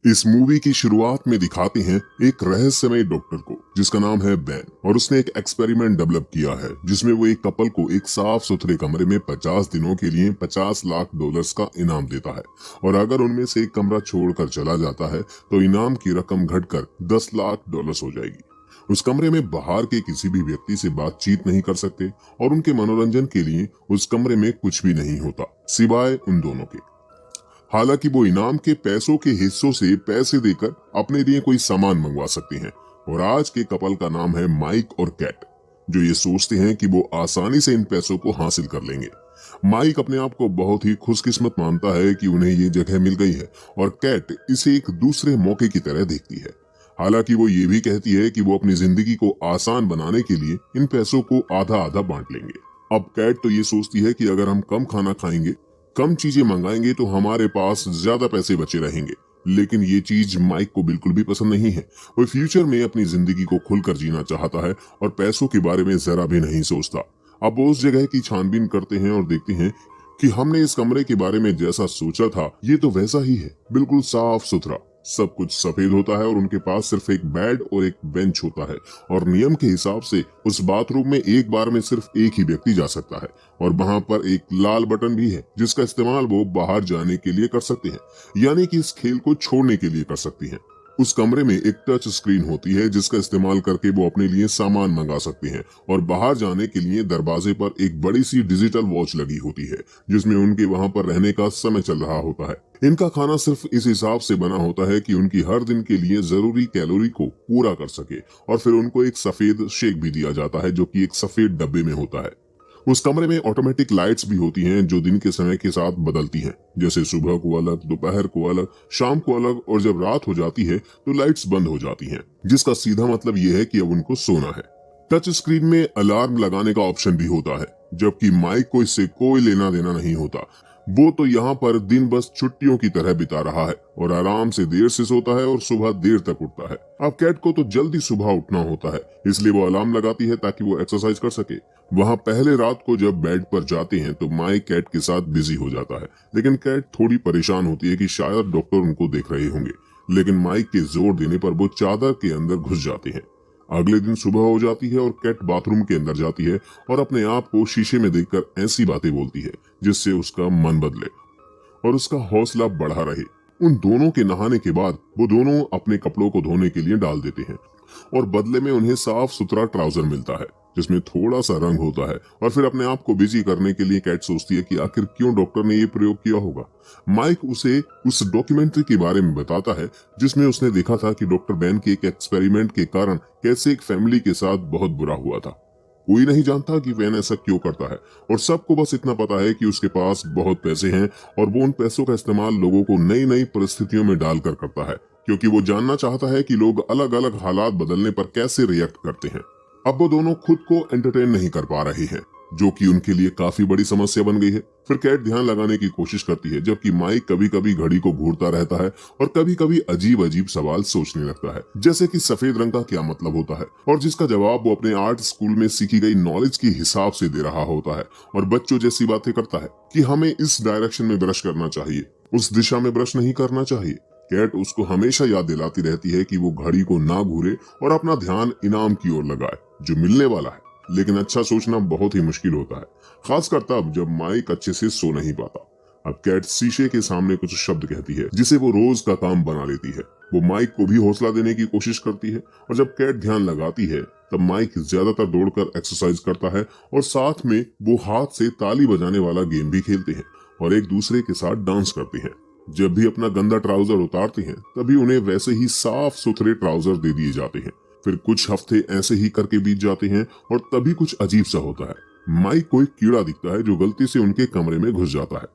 इस मूवी की शुरुआत में दिखाते हैं एक रहस्यमय डॉक्टर को जिसका नाम है बैन, और उसने एक एक्सपेरिमेंट डेवलप किया है जिसमें वो एक कपल को एक साफ सुथरे कमरे में 50 दिनों के लिए $50 लाख का इनाम देता है, और अगर उनमें से एक कमरा छोड़कर चला जाता है तो इनाम की रकम घटकर $10 लाख हो जाएगी। उस कमरे में बाहर के किसी भी व्यक्ति से बातचीत नहीं कर सकते और उनके मनोरंजन के लिए उस कमरे में कुछ भी नहीं होता सिवाय उन दोनों के। हालांकि वो इनाम के पैसों के हिस्सों से पैसे देकर अपने लिए कोई सामान मंगवा सकते हैं। और आज के कपल का नाम है माइक और कैट, जो ये सोचते हैं कि वो आसानी से इन पैसों को हासिल कर लेंगे। माइक अपने आप को बहुत ही खुशकिस्मत मानता है कि उन्हें ये जगह मिल गई है, और कैट इसे एक दूसरे मौके की तरह देखती है। हालांकि वो ये भी कहती है कि वो अपनी जिंदगी को आसान बनाने के लिए इन पैसों को आधा आधा बांट लेंगे। अब कैट तो ये सोचती है कि अगर हम कम खाना खाएंगे, कम चीजें मंगाएंगे तो हमारे पास ज्यादा पैसे बचे रहेंगे। लेकिन ये चीज माइक को बिल्कुल भी पसंद नहीं है। वो फ्यूचर में अपनी जिंदगी को खुलकर जीना चाहता है और पैसों के बारे में जरा भी नहीं सोचता। अब वो उस जगह की छानबीन करते हैं और देखते हैं कि हमने इस कमरे के बारे में जैसा सोचा था ये तो वैसा ही है, बिल्कुल साफ सुथरा, सब कुछ सफेद होता है और उनके पास सिर्फ एक बेड और एक बेंच होता है। और नियम के हिसाब से उस बाथरूम में एक बार में सिर्फ एक ही व्यक्ति जा सकता है, और वहां पर एक लाल बटन भी है जिसका इस्तेमाल वो बाहर जाने के लिए कर सकते हैं, यानी कि इस खेल को छोड़ने के लिए कर सकती हैं। उस कमरे में एक टच स्क्रीन होती है जिसका इस्तेमाल करके वो अपने लिए सामान मंगा सकते हैं, और बाहर जाने के लिए दरवाजे पर एक बड़ी सी डिजिटल वॉच लगी होती है जिसमें उनके वहां पर रहने का समय चल रहा होता है। इनका खाना सिर्फ इस हिसाब से बना होता है कि उनकी हर दिन के लिए जरूरी कैलोरी को पूरा कर सके, और फिर उनको एक सफेद शेक भी दिया जाता है जो कि एक सफेद डब्बे में होता है। उस कमरे में ऑटोमेटिक लाइट्स भी होती हैं जो दिन के समय के साथ बदलती हैं, जैसे सुबह को अलग, दोपहर को अलग, शाम को अलग, और जब रात हो जाती है तो लाइट्स बंद हो जाती हैं, जिसका सीधा मतलब यह है कि अब उनको सोना है। टच स्क्रीन में अलार्म लगाने का ऑप्शन भी होता है, जबकि माइक को इससे कोई लेना देना नहीं होता। वो तो यहाँ पर दिन बस छुट्टियों की तरह बिता रहा है और आराम से देर से सोता है और सुबह देर तक उठता है। अब कैट को तो जल्दी सुबह उठना होता है, इसलिए वो अलार्म लगाती है ताकि वो एक्सरसाइज कर सके। वहाँ पहले रात को जब बेड पर जाते हैं तो माइक कैट के साथ बिजी हो जाता है, लेकिन कैट थोड़ी परेशान होती है कि शायद डॉक्टर उनको देख रहे होंगे। लेकिन माइक के जोर देने पर वो चादर के अंदर घुस जाते हैं। अगले दिन सुबह हो जाती है और कैट बाथरूम के अंदर जाती है और अपने आप को शीशे में देखकर ऐसी बातें बोलती है जिससे उसका मन बदले और उसका हौसला बढ़ा रहे। उन दोनों के नहाने के बाद वो दोनों अपने कपड़ों को धोने के लिए डाल देते हैं, और बदले में उन्हें साफ सुथरा ट्राउजर मिलता है जिसमें थोड़ा सा रंग होता है। और फिर अपने आप को बिजी करने के लिए कैट सोचती है कि आखिर क्यों डॉक्टर ने ये प्रयोग किया होगा। माइक उसे उस डॉक्यूमेंट्री के बारे में बताता है जिसमें उसने देखा था कि डॉक्टर बैन के एक एक्सपेरिमेंट के कारण कैसे एक फैमिली के साथ बहुत बुरा हुआ था। कोई नहीं जानता कि वैन ऐसा क्यों करता है, और सबको बस इतना पता है कि उसके पास बहुत पैसे हैं और वो उन पैसों का इस्तेमाल लोगों को नई नई परिस्थितियों में डालकर करता है, क्योंकि वो जानना चाहता है कि लोग अलग अलग हालात बदलने पर कैसे रिएक्ट करते हैं। अब वो दोनों खुद को एंटरटेन नहीं कर पा रहे हैं, जो कि उनके लिए काफी बड़ी समस्या बन गई है। फिर कैट ध्यान लगाने की कोशिश करती है, जबकि माइक कभी कभी घड़ी को घूरता रहता है और कभी कभी अजीब अजीब सवाल सोचने लगता है, जैसे कि सफेद रंग का क्या मतलब होता है, और जिसका जवाब वो अपने आर्ट स्कूल में सीखी गई नॉलेज के हिसाब से दे रहा होता है। और बच्चों जैसी बातें करता है कि हमें इस डायरेक्शन में ब्रश करना चाहिए, उस दिशा में ब्रश नहीं करना चाहिए। कैट उसको हमेशा याद दिलाती रहती है कि वो घड़ी को ना घूरे और अपना ध्यान इनाम की ओर लगाए जो मिलने वाला है। लेकिन अच्छा सोचना बहुत ही मुश्किल होता है, खासकर तब जब माइक अच्छे से सो नहीं पाता। अब कैट शीशे के सामने कुछ शब्द कहती है जिसे वो रोज का काम बना लेती है। वो माइक को भी हौसला देने की कोशिश करती है, और जब कैट ध्यान लगाती है तब माइक ज्यादातर दौड़कर एक्सरसाइज करता है, और साथ में वो हाथ से ताली बजाने वाला गेम भी खेलते हैं और एक दूसरे के साथ डांस करते हैं। जब भी अपना गंदा ट्राउजर उतारते हैं तभी उन्हें वैसे ही साफ सुथरे ट्राउजर दे दिए जाते हैं। फिर कुछ हफ्ते ऐसे ही करके बीत जाते हैं और तभी कुछ अजीब सा होता है। माइक को एक कीड़ा दिखता है जो गलती से उनके कमरे में घुस जाता है।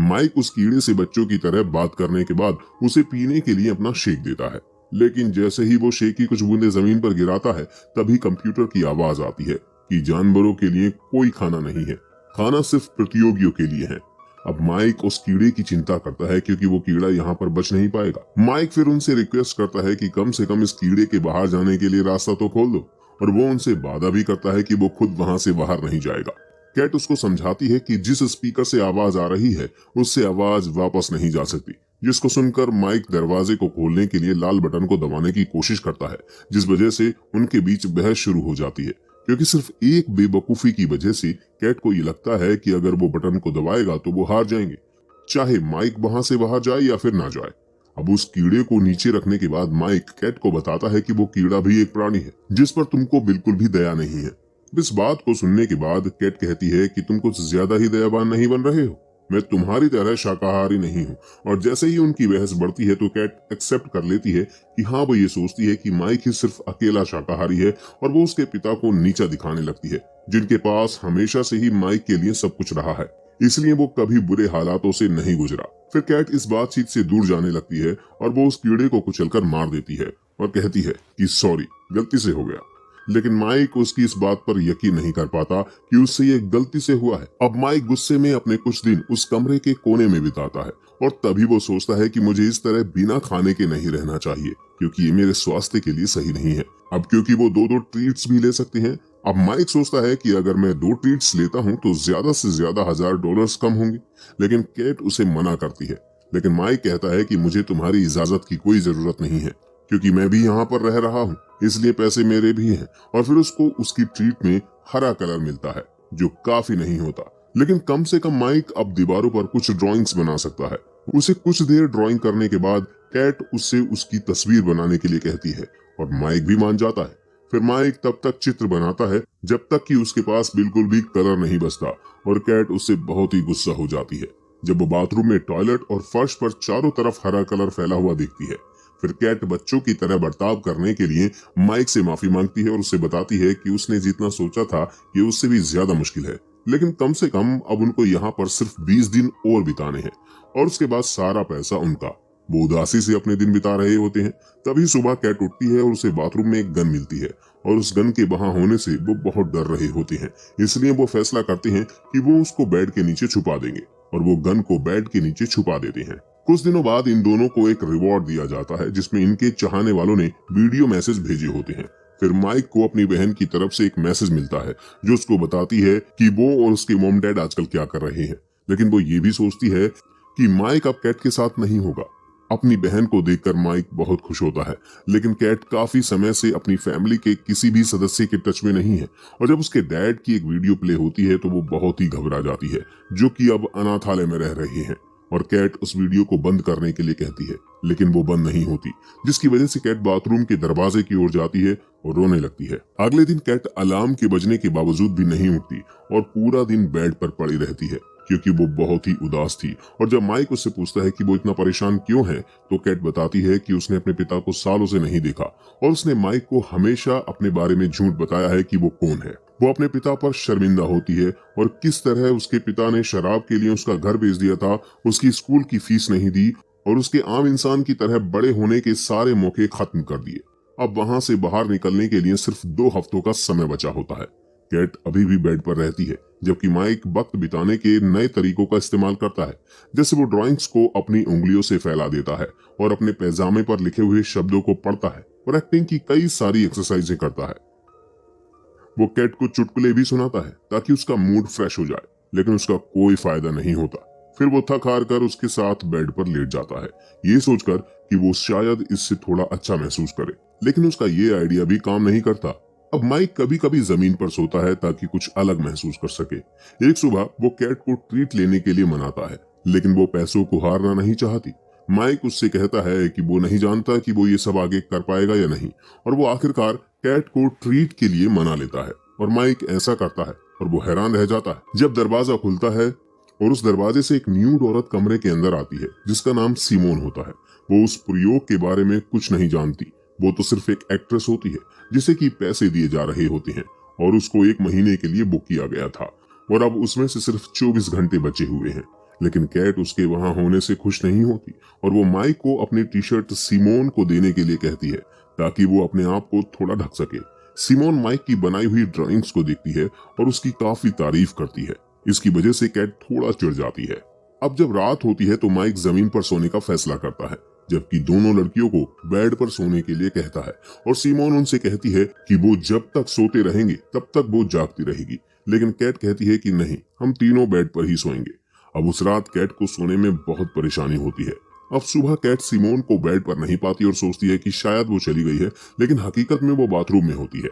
माइक उस कीड़े से बच्चों की तरह बात करने के बाद उसे पीने के लिए अपना शेक देता है, लेकिन जैसे ही वो शेक की कुछ बूंदे जमीन पर गिराता है तभी कंप्यूटर की आवाज आती है कि जानवरों के लिए कोई खाना नहीं है, खाना सिर्फ प्रतियोगियों के लिए है। अब माइक उस कीड़े की चिंता करता है क्योंकि वो कीड़ा यहाँ पर बच नहीं पाएगा। माइक फिर उनसे रिक्वेस्ट करता है कि कम से कम इस कीड़े के बाहर जाने के लिए रास्ता तो खोल दो, और वो उनसे वादा भी करता है कि वो खुद वहां से बाहर नहीं जाएगा। कैट उसको समझाती है कि जिस स्पीकर से आवाज आ रही है उससे आवाज वापस नहीं जा सकती, जिसको सुनकर माइक दरवाजे को खोलने के लिए लाल बटन को दबाने की कोशिश करता है, जिस वजह से उनके बीच बहस शुरू हो जाती है। क्योंकि सिर्फ एक बेवकूफी की वजह से कैट को ये लगता है कि अगर वो बटन को दबाएगा तो वो हार जाएंगे, चाहे माइक वहां से बाहर जाए या फिर ना जाए। अब उस कीड़े को नीचे रखने के बाद माइक कैट को बताता है कि वो कीड़ा भी एक प्राणी है जिस पर तुमको बिल्कुल भी दया नहीं है। इस बात को सुनने के बाद कैट कहती है कि तुम कुछ ज्यादा ही दयावान नहीं बन रहे हो, मैं तुम्हारी तरह शाकाहारी नहीं हूँ। और जैसे ही उनकी बहस बढ़ती है तो कैट एक्सेप्ट कर लेती है कि हाँ, वो ये सोचती है कि माइक ही सिर्फ अकेला शाकाहारी है और वो उसके पिता को नीचा दिखाने लगती है, जिनके पास हमेशा से ही माइक के लिए सब कुछ रहा है, इसलिए वो कभी बुरे हालातों से नहीं गुजरा। फिर कैट इस बातचीत से दूर जाने लगती है और वो उस कीड़े को कुचलकर मार देती है और कहती है कि सॉरी, गलती से हो गया। लेकिन माइक उसकी इस बात पर यकीन नहीं कर पाता कि उससे ये गलती से हुआ है। अब माइक गुस्से में अपने कुछ दिन उस कमरे के कोने में बिताता है और तभी वो सोचता है कि मुझे इस तरह बिना खाने के नहीं रहना चाहिए, क्योंकि ये मेरे स्वास्थ्य के लिए सही नहीं है। अब क्योंकि वो दो ट्रीट्स भी ले सकते हैं, अब माइक सोचता है कि अगर मैं 2 ट्रीट्स लेता हूँ तो ज्यादा से ज्यादा $1000 कम होंगे। लेकिन कैट उसे मना करती है। लेकिन माइक कहता है कि मुझे तुम्हारी इजाजत की कोई जरूरत नहीं है, क्योंकि मैं भी यहाँ पर रह रहा हूँ, इसलिए पैसे मेरे भी हैं। और फिर उसको उसकी ट्रीट में हरा कलर मिलता है, जो काफी नहीं होता, लेकिन कम से कम माइक अब दीवारों पर कुछ ड्राइंग्स बना सकता है। उसे कुछ देर ड्राइंग करने के बाद कैट उससे उसकी तस्वीर बनाने के लिए कहती है और माइक भी मान जाता है। फिर माइक तब तक चित्र बनाता है जब तक कि उसके पास बिल्कुल भी कलर नहीं बचता और कैट उससे बहुत ही गुस्सा हो जाती है जब वो बाथरूम में टॉयलेट और फर्श पर चारों तरफ हरा कलर फैला हुआ देखती है। फिर कैट बच्चों की तरह बर्ताव करने के लिए माइक से माफी मांगती है और उसे बताती है कि उसने जितना सोचा था ये उससे भी ज्यादा मुश्किल है, लेकिन कम से कम अब उनको यहाँ पर सिर्फ 20 दिन और बिताने हैं और उसके बाद सारा पैसा उनका। वो उदासी से अपने दिन बिता रहे होते हैं, तभी सुबह कैट उठती है और उसे बाथरूम में एक गन मिलती है और उस गन के वहां होने से वो बहुत डर रहे होते हैं, इसलिए वो फैसला करते हैं कि वो उसको बेड के नीचे छुपा देंगे और वो गन को बेड के नीचे छुपा देते हैं। कुछ दिनों बाद इन दोनों को एक रिवॉर्ड दिया जाता है जिसमें इनके चाहने वालों ने वीडियो मैसेज भेजे होते हैं। फिर माइक को अपनी बहन की तरफ से एक मैसेज मिलता है जो उसको बताती है कि वो और उसके मॉम डैड आजकल क्या कर रहे हैं, लेकिन वो ये भी सोचती है कि माइक अब कैट के साथ नहीं होगा। अपनी बहन को देखकर माइक बहुत खुश होता है, लेकिन कैट काफी समय से अपनी फैमिली के किसी भी सदस्य के टच में नहीं है और जब उसके डैड की एक वीडियो प्ले होती है तो वो बहुत ही घबरा जाती है, जो कि अब अनाथालय में रह रहे हैं। और कैट उस वीडियो को बंद करने के लिए कहती है, लेकिन वो बंद नहीं होती, जिसकी वजह से कैट बाथरूम के दरवाजे की ओर जाती है और रोने लगती है। अगले दिन कैट अलार्म के बजने के बावजूद भी नहीं उठती और पूरा दिन बेड पर पड़ी रहती है, क्योंकि वो बहुत ही उदास थी। और जब माइक उससे पूछता है कि वो इतना परेशान क्यों है, तो कैट बताती है कि उसने अपने पिता को सालों से नहीं देखा और उसने माइक को हमेशा अपने बारे में झूठ बताया है कि वो कौन है। वो अपने पिता पर शर्मिंदा होती है और किस तरह उसके पिता ने शराब के लिए उसका घर बेच दिया था, उसकी स्कूल की फीस नहीं दी और उसके आम इंसान की तरह बड़े होने के सारे मौके खत्म कर दिए। अब वहां से बाहर निकलने के लिए सिर्फ 2 हफ्तों का समय बचा होता है। कैट अभी भी बेड पर रहती है, जबकि माइक वक्त बिताने के नए तरीकों का इस्तेमाल करता है, जैसे वो ड्राइंग्स को अपनी उंगलियों से फैला देता है और अपने पैजामे पर लिखे हुए शब्दों को पढ़ता है और एक्टिंग की कई सारी एक्सरसाइजें करता है। वो कैट को चुटकुले भी सुनाता है ताकि उसका मूड फ्रेश हो जाए, लेकिन उसका कोई फायदा नहीं होता। फिर वो थक हार कर उसके साथ बेड पर लेट जाता है, ये सोचकर कि वो शायद इससे थोड़ा अच्छा महसूस करे, लेकिन उसका ये आइडिया भी काम नहीं करता। अब माइक कभी कभी जमीन पर सोता है ताकि कुछ अलग महसूस कर सके। एक सुबह वो कैट को ट्रीट लेने के लिए मनाता है, लेकिन वो पैसों को हारना नहीं चाहती। माइक उससे कहता है कि वो नहीं जानता कि वो ये सब आगे कर पाएगा या नहीं, और वो आखिरकार कैट को ट्रीट के लिए मना लेता है और माइक ऐसा करता है और वो हैरान रह जाता है जब दरवाजा खुलता है और उस दरवाजे से एक न्यूड औरत कमरे के अंदर आती है जिसका नाम सिमोन होता है। वो उस प्रयोग के बारे में कुछ नहीं जानती, वो तो सिर्फ एक एक्ट्रेस होती है जिसे कि पैसे दिए जा रहे होते हैं और उसको 1 महीने के लिए बुक किया गया था और अब उसमें से सिर्फ 24 घंटे बचे हुए हैं। लेकिन कैट उसके वहां होने से खुश नहीं होती और वो माइक को अपनी टी शर्ट सिमोन को देने के लिए कहती है ताकि वो अपने आप को थोड़ा ढक सके। सिमोन माइक की बनाई हुई ड्राइंग्स को देखती है और उसकी काफी तारीफ करती है। इसकी वजह से कैट थोड़ा चिढ़ जाती है। अब जब रात होती है तो माइक जमीन पर सोने का फैसला करता है, जबकि दोनों लड़कियों को बेड पर सोने के लिए कहता है और सिमोन उनसे कहती है कि वो जब तक सोते रहेंगे तब तक वो जागती रहेगी। लेकिन कैट कहती है कि नहीं, हम तीनों बेड पर ही सोएंगे। अब उस रात कैट को सोने में बहुत परेशानी होती है। अब सुबह कैट सिमोन को बेड पर नहीं पाती और सोचती है कि शायद वो चली गई है, लेकिन हकीकत में वो बाथरूम में होती है।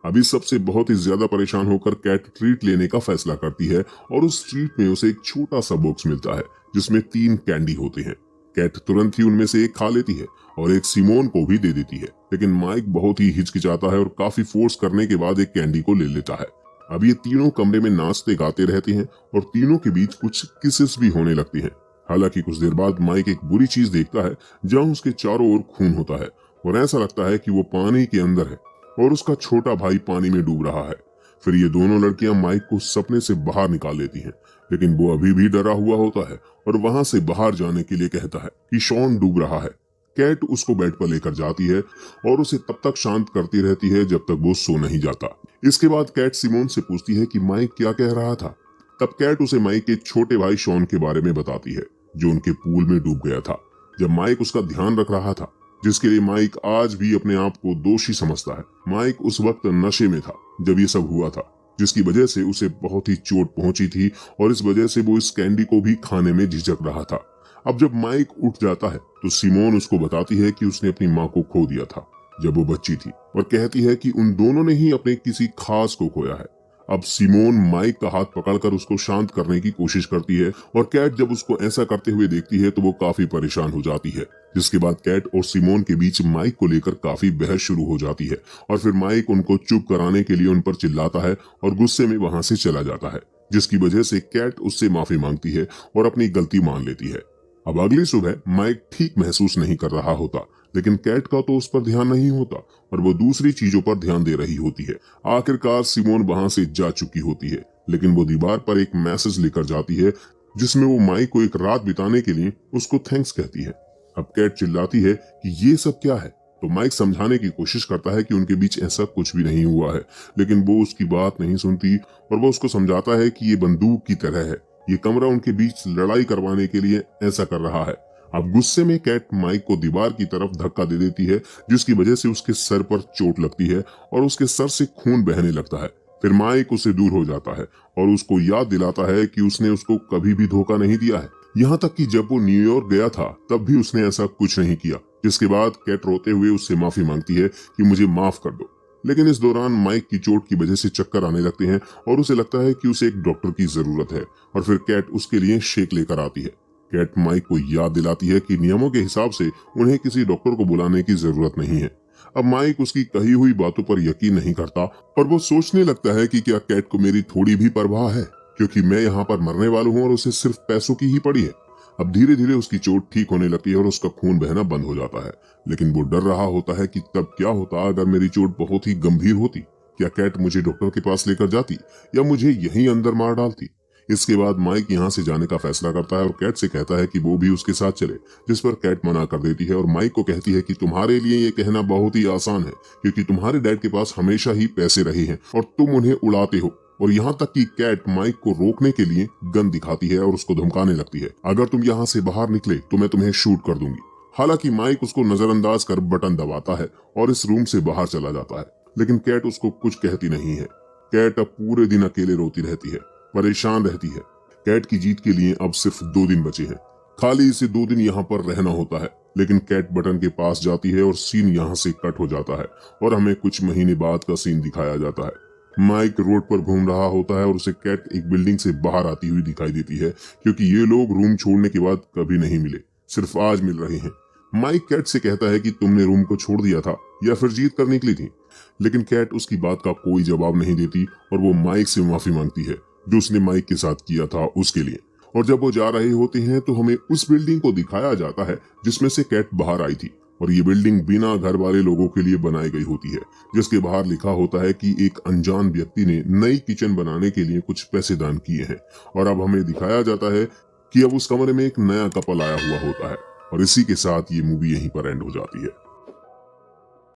अभी सबसे बहुत ही ज्यादा परेशान होकर कैट ट्रीट लेने का फैसला करती है और उस ट्रीट में उसे एक छोटा सा बॉक्स मिलता है जिसमें 3 कैंडी होते हैं। कैट तुरंत ही उनमें से एक खा लेती है और एक सिमोन को भी दे देती है, लेकिन माइक बहुत ही हिचकिचाता है और काफी फोर्स करने के बाद एक कैंडी को ले लेता है। अब ये तीनों कमरे में नाचते गाते रहते हैं और तीनों के बीच कुछ किसेस भी होने लगती हैं। हालांकि कुछ देर बाद माइक एक बुरी चीज देखता है जहां उसके चारों ओर खून होता है और ऐसा लगता है कि वो पानी के अंदर है और उसका छोटा भाई पानी में डूब रहा है। फिर ये दोनों लड़कियां माइक को सपने से बाहर निकाल लेती हैं, लेकिन वो अभी भी डरा हुआ होता है और वहां से बाहर जाने के लिए कहता है कि शॉन डूब रहा है। कैट उसको बेड पर लेकर जाती है और उसे तब तक शांत करती रहती है जब तक वो सो नहीं जाता। इसके बाद कैट सिमोन से पूछती है कि माइक क्या कह रहा था। तब कैट उसे माइक के छोटे भाई शॉन के बारे में बताती है जो उनके पूल में डूब गया था जब माइक उसका ध्यान रख रहा था, जिसके लिए माइक आज भी अपने आप को दोषी समझता है। माइक उस वक्त नशे में था जब ये सब हुआ था, जिसकी वजह से उसे बहुत ही चोट पहुंची थी और इस वजह से वो इस कैंडी को भी खाने में झिझक रहा था। अब जब माइक उठ जाता है तो सिमोन उसको बताती है कि उसने अपनी माँ को खो दिया था जब वो बच्ची थी और कहती है कि उन दोनों ने ही अपने किसी खास को खोया है। अब सिमोन माइक का हाथ पकड़कर उसको शांत करने की कोशिश करती है और कैट जब उसको ऐसा करते हुए देखती है तो वो काफी परेशान हो जाती है, जिसके बाद कैट और सिमोन के बीच माइक को लेकर काफी बहस शुरू हो जाती है और फिर माइक उनको चुप कराने के लिए उन पर चिल्लाता है और गुस्से में वहां से चला जाता है, जिसकी वजह से कैट उससे माफी मांगती है और अपनी गलती मान लेती है। अब अगली सुबह माइक ठीक महसूस नहीं कर रहा होता, लेकिन कैट का तो उस पर ध्यान नहीं होता और वो दूसरी चीजों पर ध्यान दे रही होती है। आखिरकार सिमोन वहां से जा चुकी होती है, लेकिन वो दीवार पर एक मैसेज लेकर जाती है जिसमें वो माइक को एक रात बिताने के लिए उसको थैंक्स कहती है। अब कैट चिल्लाती है कि ये सब क्या है, तो माइक समझाने की कोशिश करता है कि उनके बीच ऐसा कुछ भी नहीं हुआ है, लेकिन वो उसकी बात नहीं सुनती और वो उसको समझाता है कि ये बंदूक की तरह है, ये कमरा उनके बीच लड़ाई करवाने के लिए ऐसा कर रहा है। अब गुस्से में कैट माइक को दीवार की तरफ धक्का दे देती है, जिसकी वजह से उसके सर पर चोट लगती है और उसके सर से खून बहने लगता है। फिर माइक उससे दूर हो जाता है और उसको याद दिलाता है कि उसने उसको कभी भी धोखा नहीं दिया है, यहाँ तक कि जब वो न्यूयॉर्क गया था तब भी उसने ऐसा कुछ नहीं किया। जिसके बाद कैट रोते हुए उससे माफी मांगती है कि मुझे माफ कर दो, लेकिन इस दौरान माइक की चोट की वजह से चक्कर आने लगते हैं और उसे लगता है कि उसे एक डॉक्टर की जरूरत है और फिर कैट उसके लिए शेक लेकर आती है। कैट माइक को याद दिलाती है कि नियमों के हिसाब से उन्हें किसी डॉक्टर को बुलाने की जरूरत नहीं है। अब माइक उसकी कही हुई बातों पर यकीन नहीं करता और वो सोचने लगता है कि क्या कैट को मेरी थोड़ी भी परवाह है, क्योंकि मैं यहाँ पर मरने वाला हूँ और उसे सिर्फ पैसों की ही पड़ी है। अब धीरे धीरे उसकी चोट ठीक होने लगती है और उसका खून बहना बंद हो जाता है, लेकिन वो डर रहा होता है कि तब क्या होता अगर मेरी चोट बहुत ही गंभीर होती। क्या कैट मुझे डॉक्टर के पास लेकर जाती या मुझे यहीं अंदर मार डालती। इसके बाद माइक यहाँ से जाने का फैसला करता है और कैट से कहता है कि वो भी उसके साथ चले, जिस पर कैट मना कर देती है और माइक को कहती है कि तुम्हारे लिए ये कहना बहुत ही आसान है, क्योंकि तुम्हारे डैड के पास हमेशा ही पैसे रहे हैं और तुम उन्हें उड़ाते हो। और यहाँ तक कि कैट माइक को रोकने के लिए गन दिखाती है और उसको धमकाने लगती है, अगर तुम यहाँ से बाहर निकले तो मैं तुम्हें शूट कर दूंगी। हालांकि माइक उसको नजरअंदाज कर बटन दबाता है और इस रूम से बाहर चला जाता है, लेकिन कैट उसको कुछ कहती नहीं है। कैट अब पूरे दिन अकेले रोती रहती है, परेशान रहती है। कैट की जीत के लिए अब सिर्फ 2 दिन बचे हैं, खाली इसे 2 दिन यहाँ पर रहना होता है। लेकिन कैट बटन के पास जाती है और सीन यहाँ से कट हो जाता है और हमें कुछ महीने बाद का सीन दिखाया जाता है। माइक रोड पर घूम रहा होता है और उसे कैट एक बिल्डिंग से बाहर आती हुई दिखाई देती है, क्योंकि ये लोग रूम छोड़ने के बाद कभी नहीं मिले, सिर्फ आज मिल रहे हैं। माइक कैट से कहता है कि तुमने रूम को छोड़ दिया था या फिर जीत कर निकली थी, लेकिन कैट उसकी बात का कोई जवाब नहीं देती और वो माइक से माफी मांगती है जो उसने माइक के साथ किया था उसके लिए। और जब वो जा रहे होते हैं तो हमें उस बिल्डिंग को दिखाया जाता है जिसमें से कैट बाहर आई थी, और ये बिल्डिंग बिना घर वाले लोगों के लिए बनाई गई होती है, जिसके बाहर लिखा होता है कि एक अनजान व्यक्ति ने नई किचन बनाने के लिए कुछ पैसे दान किए हैं। और अब हमें दिखाया जाता है कि अब उस कमरे में एक नया कपल आया हुआ होता है, और इसी के साथ ये मूवी यहीं पर एंड हो जाती है।